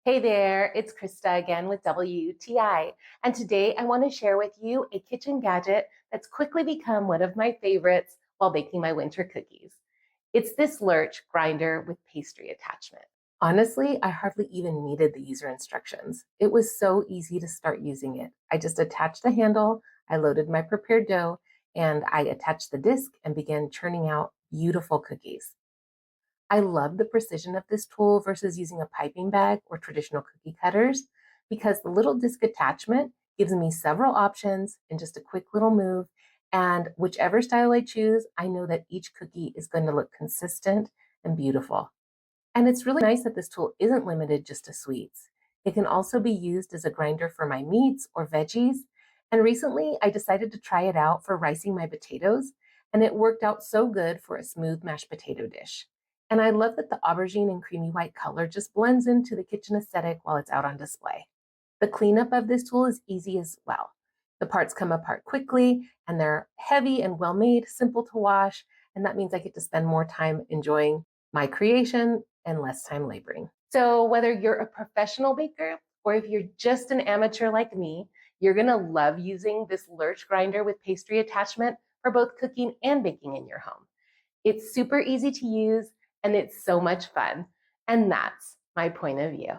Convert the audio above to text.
Hey there, it's Krista again with WTI, and today I want to share with you a kitchen gadget that's quickly become one of my favorites while baking my winter cookies. It's this LURCH grinder with pastry attachment. Honestly, I hardly even needed the user instructions. It was so easy to start using it. I just attached the handle, I loaded my prepared dough, and I attached the disc and began churning out beautiful cookies. I love the precision of this tool versus using a piping bag or traditional cookie cutters because the little disc attachment gives me several options in just a quick little move. And whichever style I choose, I know that each cookie is going to look consistent and beautiful. And it's really nice that this tool isn't limited just to sweets. It can also be used as a grinder for my meats or veggies. And recently I decided to try it out for ricing my potatoes, and it worked out so good for a smooth mashed potato dish. And I love that the aubergine and creamy white color just blends into the kitchen aesthetic while it's out on display. The cleanup of this tool is easy as well. The parts come apart quickly and they're heavy and well made, simple to wash, and that means I get to spend more time enjoying my creation and less time laboring. So whether you're a professional baker or if you're just an amateur like me, you're gonna love using this LURCH grinder with pastry attachment for both cooking and baking in your home. It's super easy to use and it's so much fun. And that's my point of view.